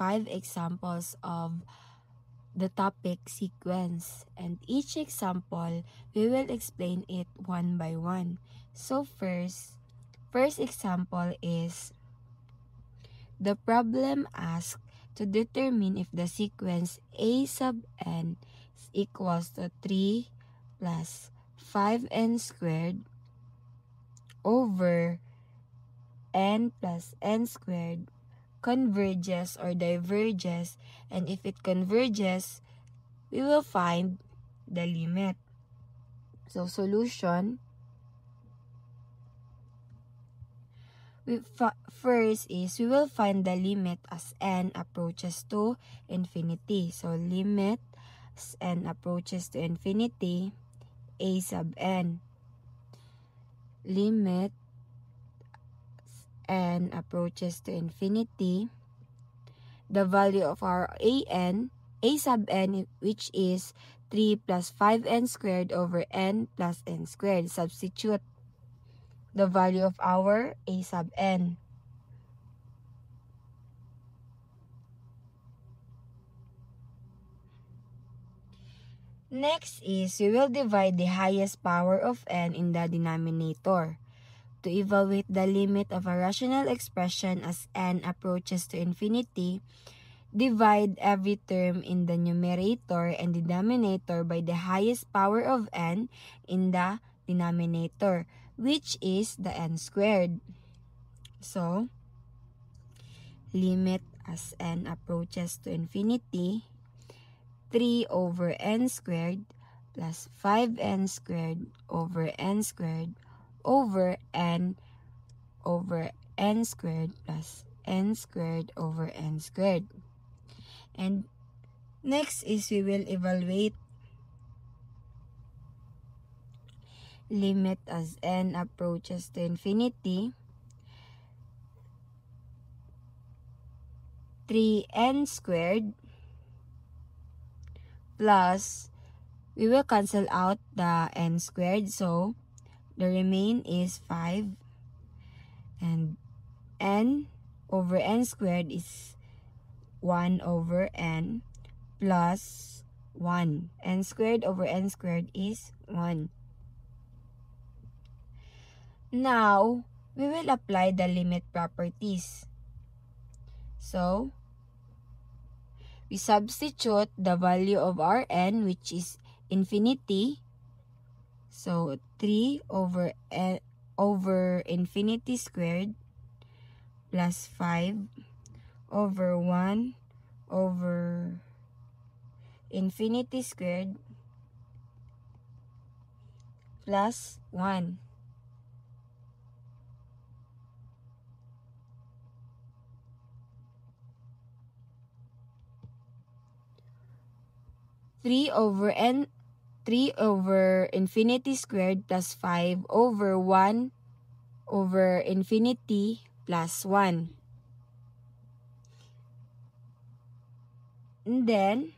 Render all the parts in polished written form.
5 examples of the topic sequence, and each example we will explain it one by one. So first example is the problem asks to determine if the sequence a sub n is equals to 3 plus 5n squared over n plus n squared converges or diverges, and if it converges, we will find the limit. So solution, first is we will find the limit as n approaches to infinity. So limit as n approaches to infinity, a sub n. Limit n approaches to infinity, the value of our a sub n, which is 3 plus 5n squared over n plus n squared. Substitute the value of our a sub n. Next is we will divide the highest power of n in the denominator. To evaluate the limit of a rational expression as n approaches to infinity, divide every term in the numerator and denominator by the highest power of n in the denominator, which is the n squared. So, limit as n approaches to infinity, 3 over n squared plus 5n squared over n squared over n squared plus n squared over n squared. And next is we will evaluate limit as n approaches to infinity, 3n squared plus, we will cancel out the n squared, so the remain is 5, and n over n squared is 1 over n plus 1. N squared over n squared is 1. Now, we will apply the limit properties. So, we substitute the value of our n, which is infinity. So, 3 over infinity squared plus 5 over 1 over infinity squared plus 1. Three over infinity squared plus 5 over 1 over infinity plus 1. And then,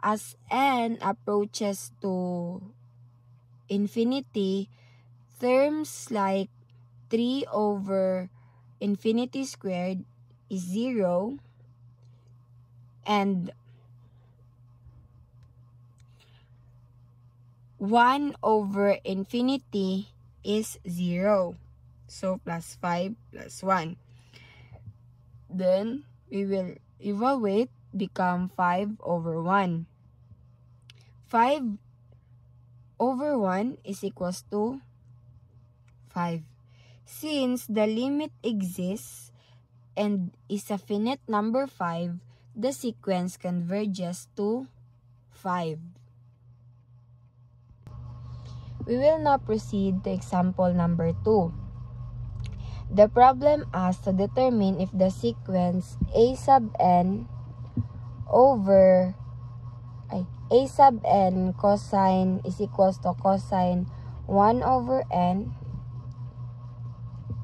as n approaches to infinity, terms like 3 over infinity squared is 0, and 1 over infinity is 0. So, plus 5 plus 1. Then, we will evaluate, become 5 over 1. 5 over 1 is equals to 5. Since the limit exists and is a finite number 5, the sequence converges to 5. We will now proceed to example number 2. The problem asks to determine if the sequence a sub n cosine is equals to cosine 1 over n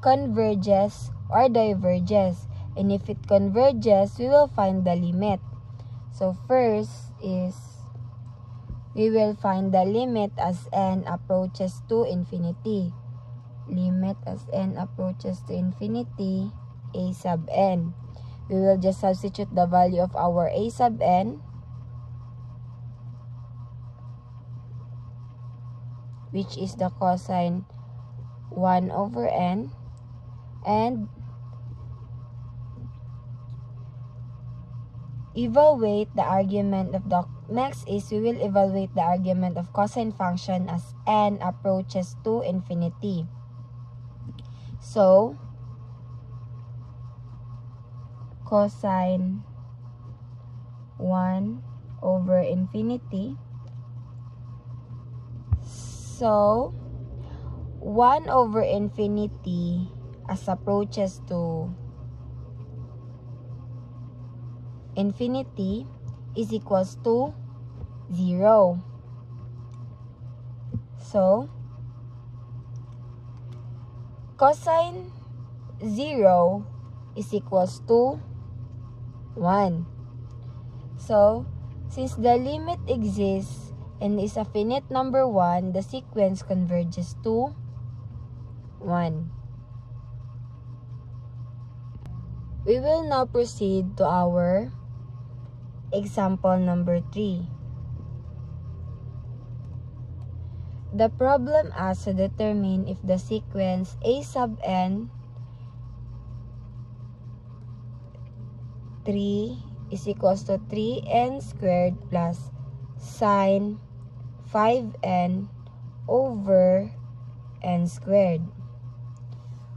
converges or diverges. And if it converges, we will find the limit. So first is we will find the limit as n approaches to infinity. Limit as n approaches to infinity, a sub n. we will just substitute the value of our a sub n, which is the cosine 1 over n, and evaluate the argument of the next is we will evaluate the argument of cosine function as n approaches to infinity. So cosine 1 over infinity. So 1 over infinity as approaches to infinity is equals to 0. So cosine 0 is equals to 1. So since the limit exists and is a finite number 1, the sequence converges to 1. We will now proceed to our example number 3. The problem asks to determine if the sequence a sub n 3 is equals to 3n squared plus sine 5n over n squared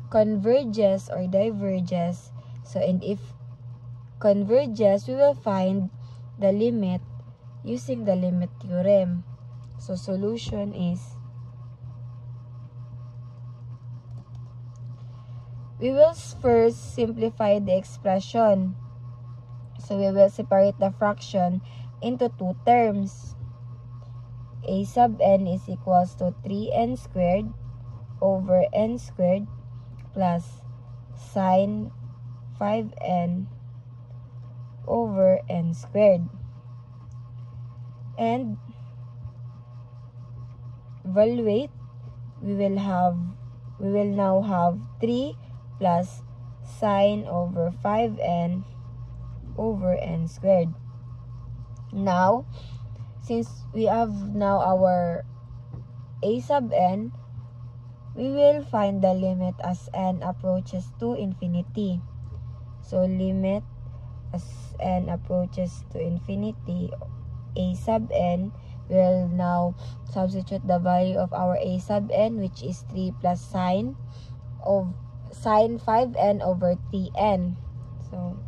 converges or diverges. So, and if converges, we will find the limit using the limit theorem. So, solution is, we will first simplify the expression. So, we will separate the fraction into two terms. A sub n is equals to 3n squared over n squared plus sine 5n over n squared. And evaluate, we will now have 3 plus sine over 5n over n squared. Now, since we have now our a sub n, we will find the limit as n approaches to infinity. So, limit as n approaches to infinity, a sub n, will now substitute the value of our a sub n, which is 3 plus sine 5n over 3n. So,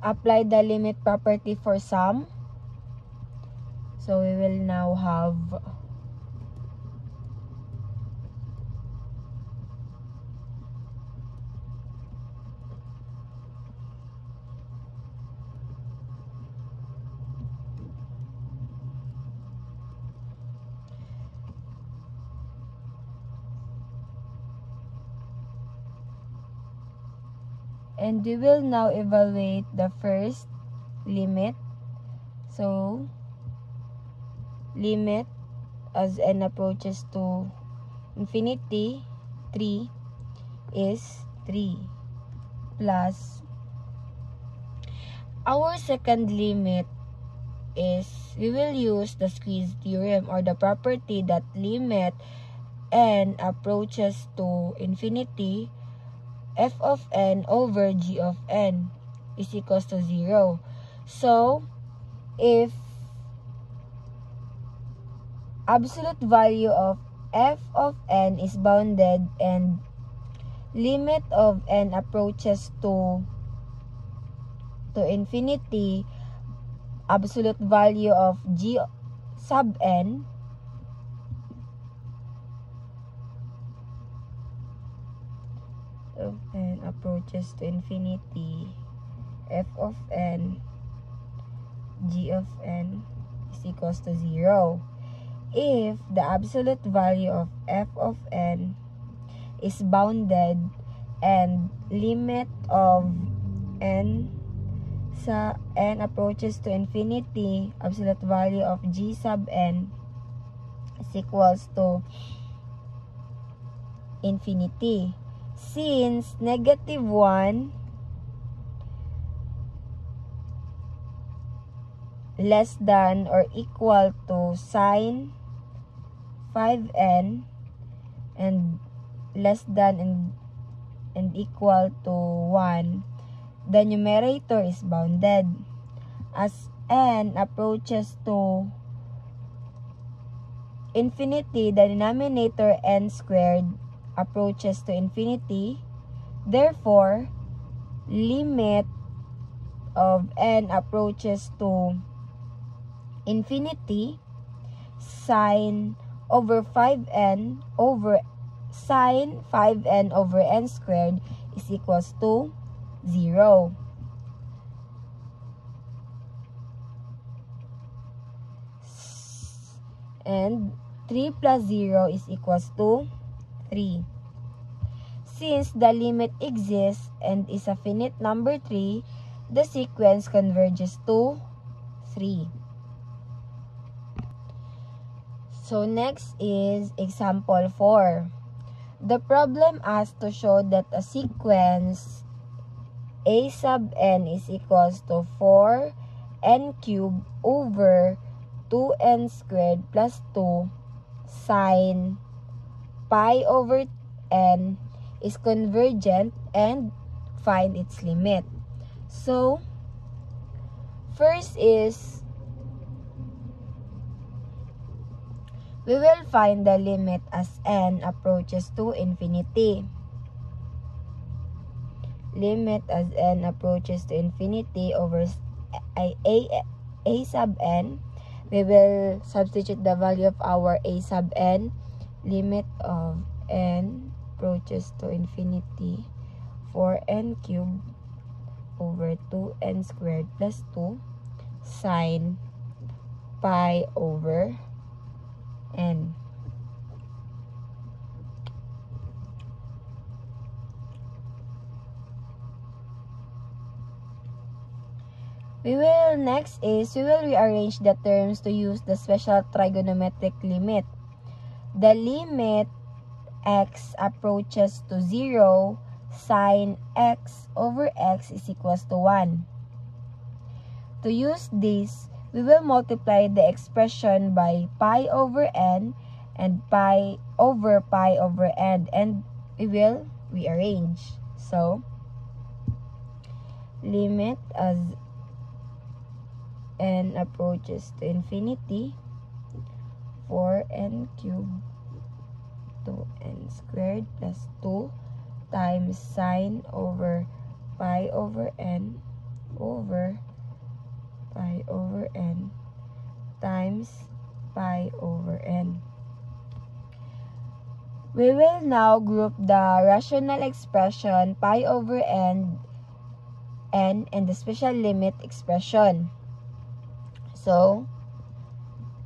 apply the limit property for sum. So we will now have and we will now evaluate the first limit. So limit as n approaches to infinity, 3 is 3 plus our second limit is we will use the squeeze theorem or the property that limit n approaches to infinity, f of n over g of n is equals to 0. So if absolute value of f of n is bounded and limit of n approaches to infinity, absolute value of g sub n of n approaches to infinity, f of n g of n is equals to 0. If the absolute value of f of n is bounded and limit of n sa n approaches to infinity, absolute value of g sub n is equals to infinity. Since negative 1 less than or equal to sine 5n and less than and equal to 1, the numerator is bounded. As n approaches to infinity, the denominator n squared approaches to infinity. Therefore, limit of n approaches to infinity, sine over 5n over sine 5n over n squared is equals to 0. And 3 plus 0 is equals to 3. Since the limit exists and is a finite number 3, the sequence converges to 3. So next is example 4. The problem asks to show that a sequence a sub n is equals to 4n cubed over 2n squared plus 2 sine pi over n is convergent and find its limit. So, first is we will find the limit as n approaches to infinity. Limit as n approaches to infinity over a sub n. We will substitute the value of our a sub n. Limit of n approaches to infinity 4n cubed over 2n squared plus 2 sine pi over n. We will rearrange the terms to use the special trigonometric limit. The limit x approaches to 0, sine x over x is equals to 1. To use this, we will multiply the expression by pi over n and pi over n, and we will rearrange. So, limit as n approaches to infinity 4n cubed 2n squared plus 2 times sine over pi over n over pi over n times pi over n. We will now group the rational expression pi over n and the special limit expression. So,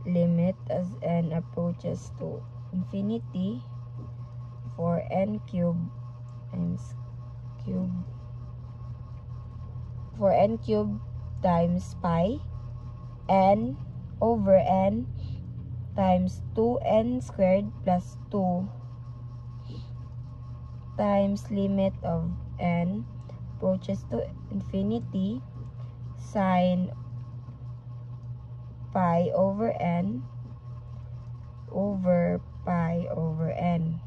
limit as n approaches to infinity 4n cubed times 4n cubed times pi n over n times 2n squared plus 2 times limit of n approaches to infinity sine pi over n over pi over n.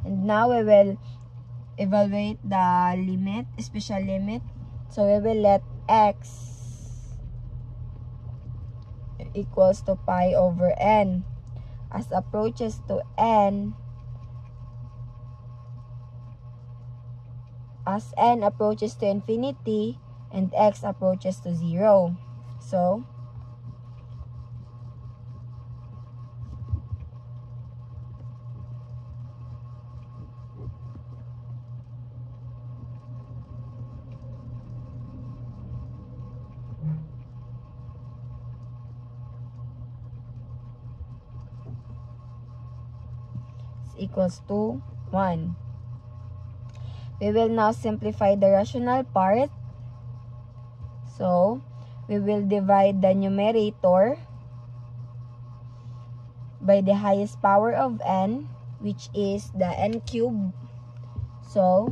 And now we will evaluate the limit, special limit. So we will let x equals to pi over n. As approaches to n, as n approaches to infinity and x approaches to 0. So, equals to 1. We will now simplify the rational part. So, we will divide the numerator by the highest power of n, which is the n cubed. So,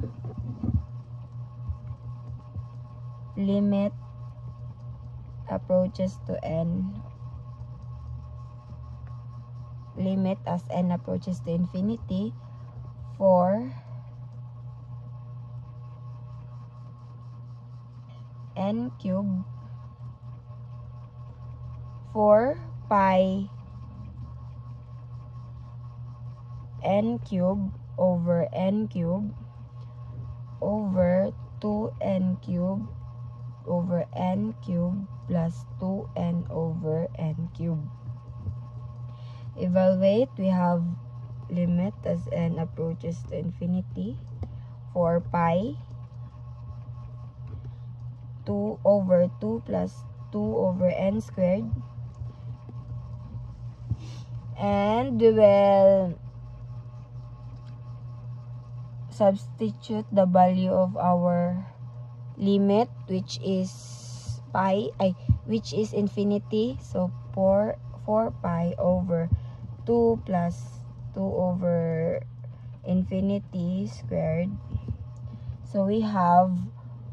limit approaches to n. Limit as n approaches to infinity for n cubed 4 pi n cubed over n cubed over 2n cubed over n cubed plus 2n over n cubed. Evaluate, we have limit as n approaches to infinity 4 pi 2 over 2 plus 2 over n squared, and we will substitute the value of our limit, which is which is infinity. So 4 pi over 2 plus 2 over infinity squared. So we have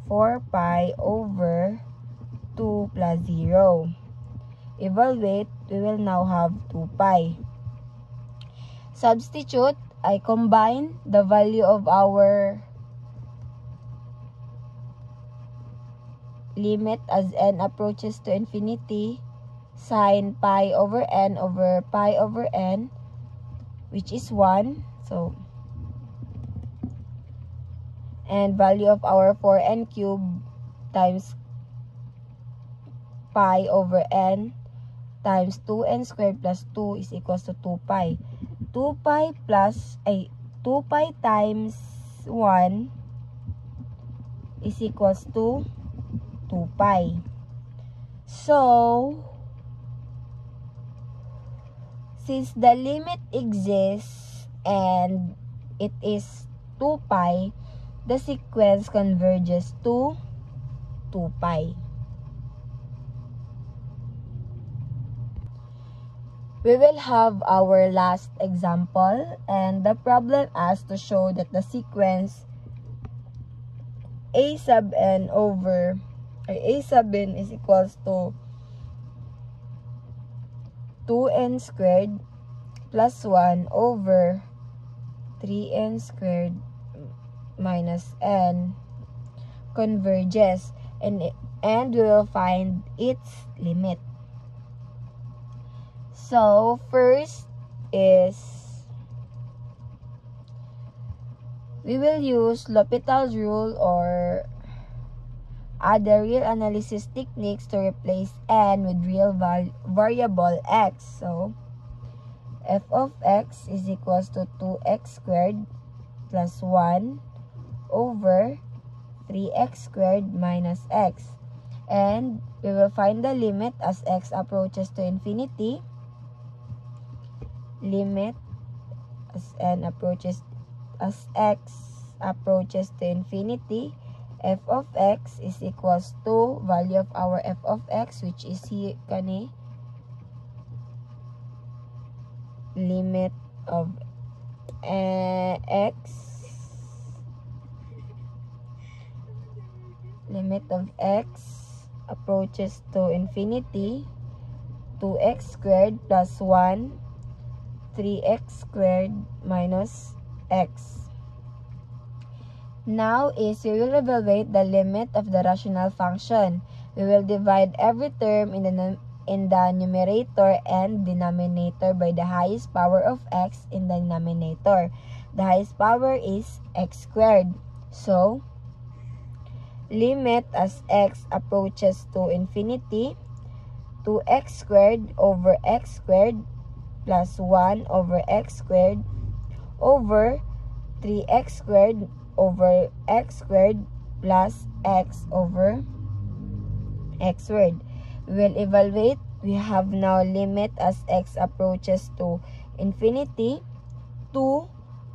4 pi over 2 plus 0. Evaluate, we will now have 2 pi. Substitute, I combine the value of our limit as n approaches to infinity, sine pi over n, which is 1. So, and value of our 4n cubed times pi over n times 2n squared plus 2 is equals to 2 pi. 2 pi times 1 is equals to 2 pi. So, since the limit exists and it is 2 pi, the sequence converges to 2 pi. We will have our last example, and the problem asks to show that the sequence a sub n is equals to 2n squared plus 1 over 3n squared minus n converges, and we will find its limit. So, first is we will use L'Hopital's rule or other real analysis techniques to replace n with real variable x. So, f of x is equals to 2x squared plus 1 over 3x squared minus x. And we will find the limit as x approaches to infinity. Limit as x approaches to infinity, f of x is equals to value of our f of x, which is here kani limit of x approaches to infinity, 2x squared plus 1 3x squared minus x. Now is we will evaluate the limit of the rational function. We will divide every term in the numerator and denominator by the highest power of x in the denominator. The highest power is x squared. So, limit as x approaches to infinity, 2x squared over x squared plus 1 over x squared over 3x squared over x squared plus x over x squared. We will evaluate. We have now limit as x approaches to infinity, 2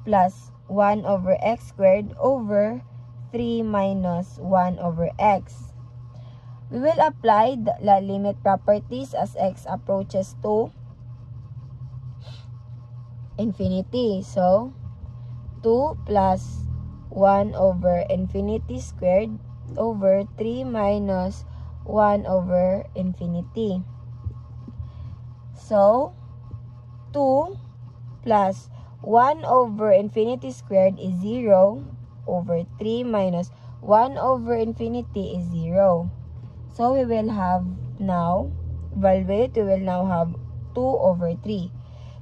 plus 1 over x squared over 3 minus 1 over x. We will apply the limit properties as x approaches to infinity. So, 2 plus 1 over infinity squared over 3 minus 1 over infinity. So, 2 plus 1 over infinity squared is 0 over 3 minus 1 over infinity is 0. So, we will have now, evaluate, we will now have 2 over 3.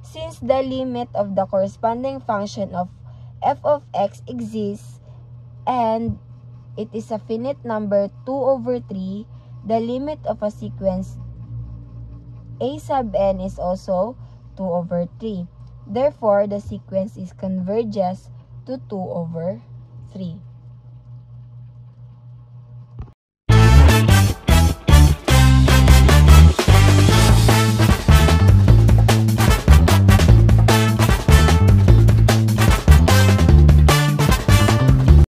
Since the limit of the corresponding function of f of x exists and it is a finite number 2 over 3, the limit of a sequence a sub n is also 2 over 3. Therefore, the sequence is converges to 2 over 3.